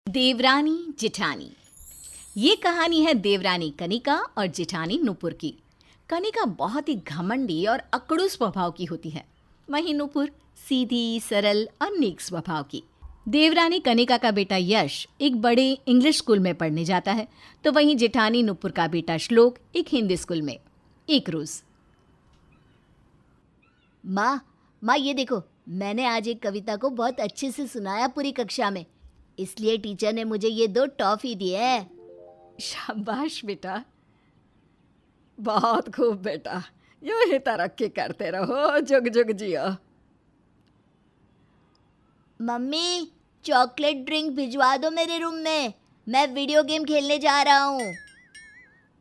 देवरानी जेठानी। ये कहानी है देवरानी कनिका और जेठानी नुपुर की। कनिका बहुत ही घमंडी और अकड़ू स्वभाव की होती है, वहीं नुपुर सीधी, सरल और नेक स्वभाव की। देवरानी कनिका का बेटा यश एक बड़े इंग्लिश स्कूल में पढ़ने जाता है, तो वहीं जेठानी नुपुर का बेटा श्लोक एक हिंदी स्कूल में। एक रोज, माँ ये देखो, मैंने आज एक कविता को बहुत अच्छे से सुनाया पूरी कक्षा में, इसलिए टीचर ने मुझे ये 2 टॉफी दिए हैं। शाबाश बेटा, बहुत खूब बेटा, यूं ही तरक्की करते रहो, जुग जुग जियो। मम्मी, चॉकलेट ड्रिंक भिजवा दो मेरे रूम में, मैं वीडियो गेम खेलने जा रहा हूँ।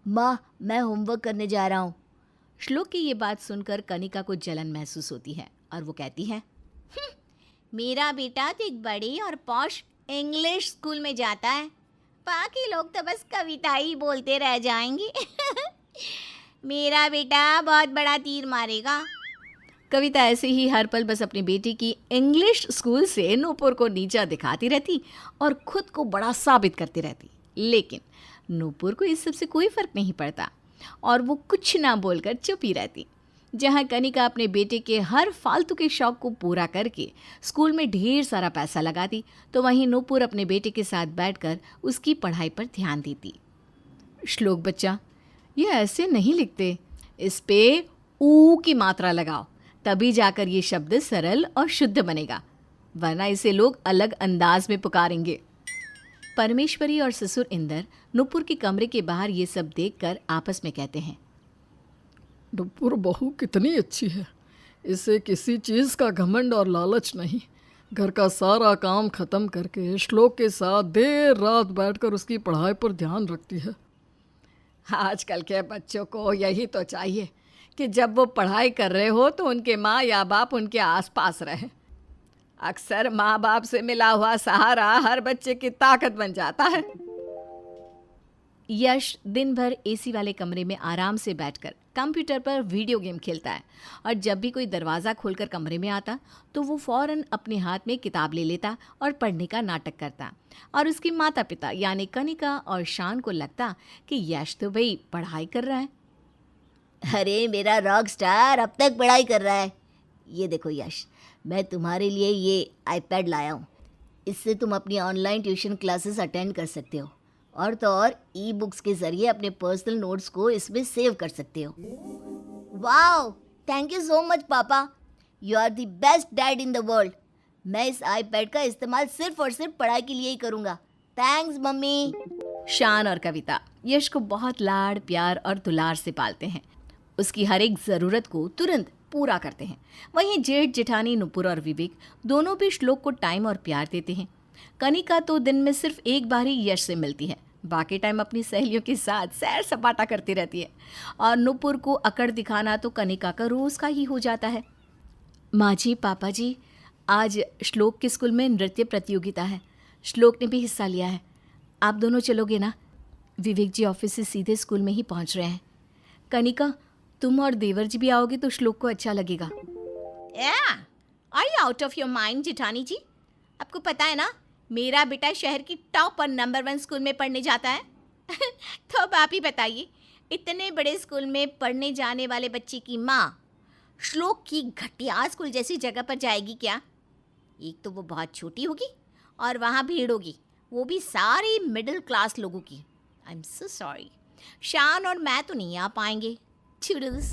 माँ, मैं होमवर्क करने जा रहा हूँ। श्लोक की ये बात सुनकर कनिका को जलन महसूस होती है और वो कहती है, मेरा बेटा तो एक बड़े और पॉश इंग्लिश स्कूल में जाता है, बाकी लोग तो बस कविता ही बोलते रह जाएंगे। मेरा बेटा बहुत बड़ा तीर मारेगा। कविता ऐसे ही हर पल बस अपनी बेटी की इंग्लिश स्कूल से नूपुर को नीचा दिखाती रहती और खुद को बड़ा साबित करती रहती। लेकिन नूपुर को इस सब से कोई फर्क नहीं पड़ता और वो कुछ ना बोलकर चुप ही रहती। जहाँ कनिका अपने बेटे के हर फालतू के शौक को पूरा करके स्कूल में ढेर सारा पैसा लगाती, तो वहीं नूपुर अपने बेटे के साथ बैठकर उसकी पढ़ाई पर ध्यान देती। श्लोक बच्चा, ये ऐसे नहीं लिखते, इस पे ऊ की मात्रा लगाओ, तभी जाकर ये शब्द सरल और शुद्ध बनेगा, वरना इसे लोग अलग अंदाज में पुकारेंगे। परमेश्वरी और ससुर इंदर नूपुर के कमरे के बाहर ये सब देखकर आपस में कहते हैं, नुपुर बहू कितनी अच्छी है, इसे किसी चीज़ का घमंड और लालच नहीं। घर का सारा काम खत्म करके श्लोक के साथ देर रात बैठकर उसकी पढ़ाई पर ध्यान रखती है। आजकल के बच्चों को यही तो चाहिए कि जब वो पढ़ाई कर रहे हो तो उनके माँ या बाप उनके आसपास रहे। अक्सर माँ बाप से मिला हुआ सहारा हर बच्चे की ताकत बन जाता है। यश दिन भर एसी वाले कमरे में आराम से बैठकर कंप्यूटर पर वीडियो गेम खेलता है और जब भी कोई दरवाज़ा खोलकर कमरे में आता तो वो फौरन अपने हाथ में किताब ले लेता और पढ़ने का नाटक करता। और उसके माता पिता यानी कनिका और शान को लगता कि यश तो भाई पढ़ाई कर रहा है। अरे मेरा रॉक स्टार अब तक पढ़ाई कर रहा है। ये देखो यश, मैं तुम्हारे लिए ये आईपैड लाया हूँ, इससे तुम अपनी ऑनलाइन ट्यूशन क्लासेस अटेंड कर सकते हो और तो और ई बुक्स के ज़रिए अपने पर्सनल नोट्स को इसमें सेव कर सकते हो। Wow, thank you so much papa, you are the best dad in the world. मैं इस आईपैड का इस्तेमाल सिर्फ और सिर्फ पढ़ाई के लिए ही करूँगा। Thanks mummy. शान और कविता यश को बहुत लाड़ प्यार और दुलार से पालते हैं, उसकी हर एक ज़रूरत को तुरंत पूरा करते हैं। वहीं जेठ जेठानी नुपुर और विवेक दोनों भी श्लोक को टाइम और प्यार देते हैं। कनिका तो दिन में सिर्फ एक बार ही यश से मिलती है, बाकी टाइम अपनी सहेलियों के साथ सैर सपाटा करती रहती है। और नुपुर को अकड़ दिखाना तो कनिका का रोज़ का ही हो जाता है। माँ जी, पापा जी, आज श्लोक के स्कूल में नृत्य प्रतियोगिता है, श्लोक ने भी हिस्सा लिया है, आप दोनों चलोगे ना? विवेक जी ऑफिस से सीधे स्कूल में ही पहुँच रहे हैं। कनिका, तुम और देवर जी भी आओगे तो श्लोक को अच्छा लगेगा। Are you out of your mind जेठानी जी? आपको पता है ना, मेरा बेटा शहर की टॉप और नंबर 1 स्कूल में पढ़ने जाता है। तो अब आप ही बताइए, इतने बड़े स्कूल में पढ़ने जाने वाले बच्चे की माँ श्लोक की घटिया स्कूल जैसी जगह पर जाएगी क्या? एक तो वो बहुत छोटी होगी और वहाँ भीड़ होगी, वो भी सारी मिडिल क्लास लोगों की। आई एम सो सॉरी, शान और मैं तो नहीं आ पाएंगे। टूडल्स।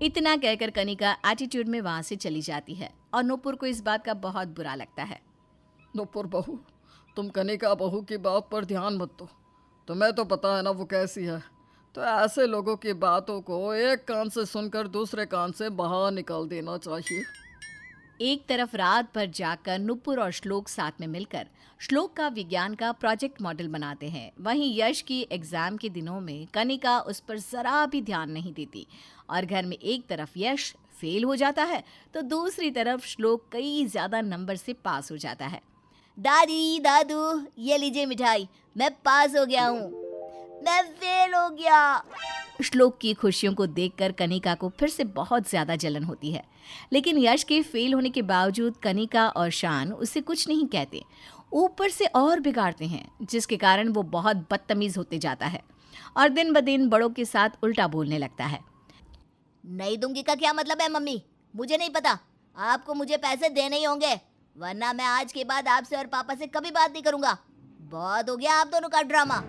इतना कहकर कनिका एटीट्यूड में वहाँ से चली जाती है और नूपुर को इस बात का बहुत बुरा लगता है। नुपुर बहू, तुम कनिका बहू की बात पर ध्यान मत दो, तुम्हें तो पता है ना वो कैसी है। तो ऐसे लोगों की बातों को एक कान से सुनकर दूसरे कान से बाहर निकाल देना चाहिए। एक तरफ रात भर जाकर नुपुर और श्लोक साथ में मिलकर श्लोक का विज्ञान का प्रोजेक्ट मॉडल बनाते हैं। वहीं यश की एग्जाम के दिनों में कनिका उस पर जरा भी ध्यान नहीं देती और घर में एक तरफ यश फेल हो जाता है तो दूसरी तरफ श्लोक कई ज़्यादा नंबर से पास हो जाता है। दादी, दादू, ये लीजिए मिठाई, मैं पास हो गया हूँ। मैं फेल हो गया। श्लोक की खुशियों को देखकर कनिका को फिर से बहुत ज्यादा जलन होती है। लेकिन यश के फेल होने के बावजूद कनिका और शान उसे कुछ नहीं कहते, ऊपर से और बिगाड़ते हैं, जिसके कारण वो बहुत बदतमीज होते जाता है और दिन ब दिन बड़ों के साथ उल्टा बोलने लगता है। नहीं दूंगी का क्या मतलब है मम्मी? मुझे नहीं पता, आपको मुझे पैसे देने ही होंगे, वरना मैं आज के बाद आपसे और पापा से कभी बात नहीं करूंगा। बहुत हो गया आप दोनों का drama.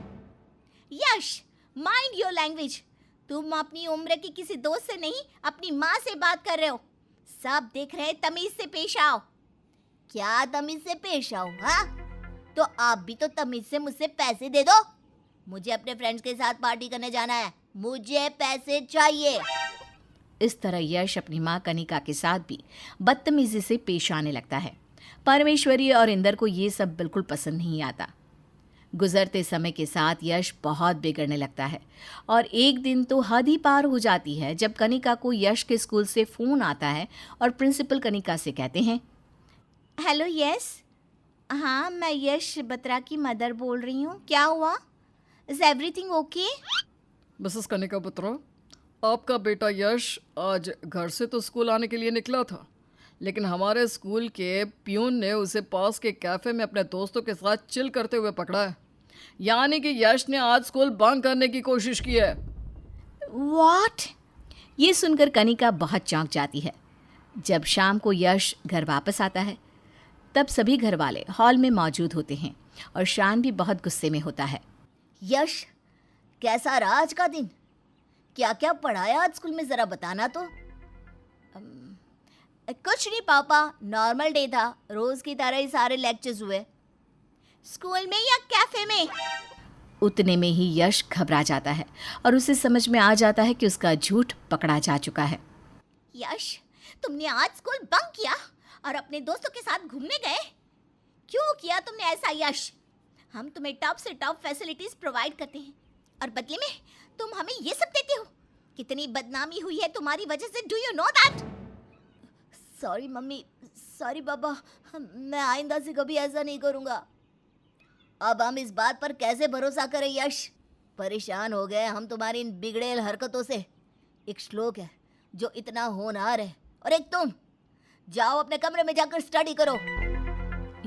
Yash, mind your language. तुम अपनी उम्र की किसी दोस्त से नहीं, अपनी माँ से बात कर रहे हो। सब देख रहे, तमीज से पेश आओ। क्या तमीज से पेश आओ? हाँ, तो आप भी तो तमीज से मुझसे पैसे दे दो। मुझे अपने फ्रेंड्स के साथ पार्टी करने जाना है, मुझे पैसे चाहिए। इस तरह यश अपनी माँ कनिका के साथ भी बदतमीजी से पेश आने लगता है। परमेश्वरी और इंदर को ये सब बिल्कुल पसंद नहीं आता। गुजरते समय के साथ यश बहुत बिगड़ने लगता है और एक दिन तो हद ही पार हो जाती है जब कनिका को यश के स्कूल से फ़ोन आता है और प्रिंसिपल कनिका से कहते हैं, हेलो यस, हाँ मैं यश बत्रा की मदर बोल रही हूँ। क्या हुआ? Is everything okay? Mrs Kanika Batra, आपका बेटा यश आज घर से तो स्कूल आने के लिए निकला था, लेकिन हमारे स्कूल के प्यून ने उसे पास के कैफ़े में अपने दोस्तों के साथ चिल करते हुए पकड़ा है। यानी कि यश ने आज स्कूल बंक करने की कोशिश की है। व्हाट? ये सुनकर कनिका बहुत चौंक जाती है। जब शाम को यश घर वापस आता है तब सभी घर वाले हॉल में मौजूद होते हैं और शान भी बहुत गुस्से में होता है। यश, कैसा रहा आज का दिन? क्या क्या पढ़ाया आज स्कूल में, जरा बताना तो। कुछ नहीं पापा, नॉर्मल डे था, रोज की तरह ही सारे लेक्चर्स हुए। स्कूल में या कैफे में? उतने में ही यश घबरा जाता है और उसे समझ में आ जाता है कि उसका झूठ पकड़ा जा चुका है। यश, तुमने आज स्कूल बंक किया और अपने दोस्तों के साथ घूमने गए? क्यों किया तुमने ऐसा यश? हम तुम्हें टॉप से टॉप फैसिलिटीज प्रोवाइड करते हैं और बदले में तुम हमें ये सब देते हो। कितनी बदनामी हुई है तुम्हारी वजह से, do you know that? Sorry mummy, sorry पापा, मैं आइंदा से कभी ऐसा नहीं करूँगा। अब हम इस बात पर कैसे भरोसा करें यश? परेशान हो गए हम तुम्हारी इन बिगड़ेल हरकतों से। एक श्लोक है जो इतना होनहार है और एक तुम। जाओ अपने कमरे में जाकर स्टडी करो।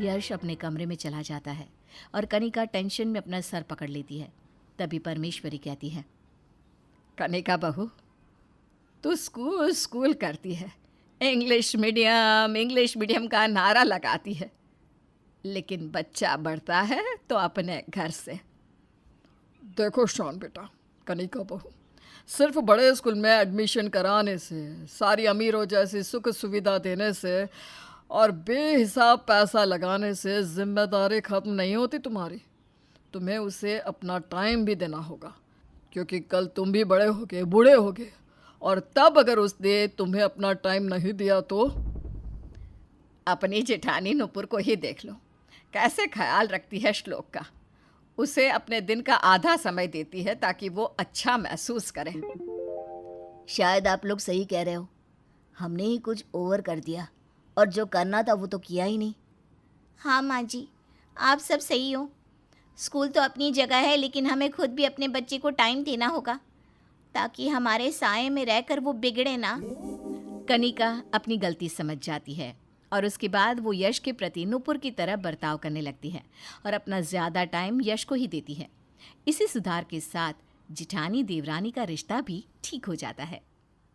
यश अपने कमरे में चला जाता है और कनिका टेंशन में अपना सर पकड़ लेती है। तभी परमेश्वरी कहती है, कनिका बहू, तू स्कूल स्कूल करती है, इंग्लिश मीडियम का नारा लगाती है, लेकिन बच्चा बढ़ता है तो अपने घर से। देखो शान बेटा, कनिका बहू, सिर्फ बड़े स्कूल में एडमिशन कराने से, सारी अमीरों जैसी सुख सुविधा देने से और बेहिसाब पैसा लगाने से जिम्मेदारी खत्म नहीं होती तुम्हारी। तुम्हें उसे अपना टाइम भी देना होगा, क्योंकि कल तुम भी बड़े होगे, बूढ़े होगे, और तब अगर उसने तुम्हें अपना टाइम नहीं दिया तो अपनी जेठानी नुपुर को ही देख लो, कैसे ख्याल रखती है श्लोक का। उसे अपने दिन का आधा समय देती है ताकि वो अच्छा महसूस करे। शायद आप लोग सही कह रहे हो, हमने ही कुछ ओवर कर दिया और जो करना था वो तो किया ही नहीं। हाँ माँ जी, आप सब सही हो। स्कूल तो अपनी जगह है, लेकिन हमें खुद भी अपने बच्चे को टाइम देना होगा ताकि हमारे साए में रहकर वो बिगड़े ना। कनिका अपनी गलती समझ जाती है और उसके बाद वो यश के प्रति नुपुर की तरह बर्ताव करने लगती है और अपना ज़्यादा टाइम यश को ही देती है। इसी सुधार के साथ जिठानी देवरानी का रिश्ता भी ठीक हो जाता है।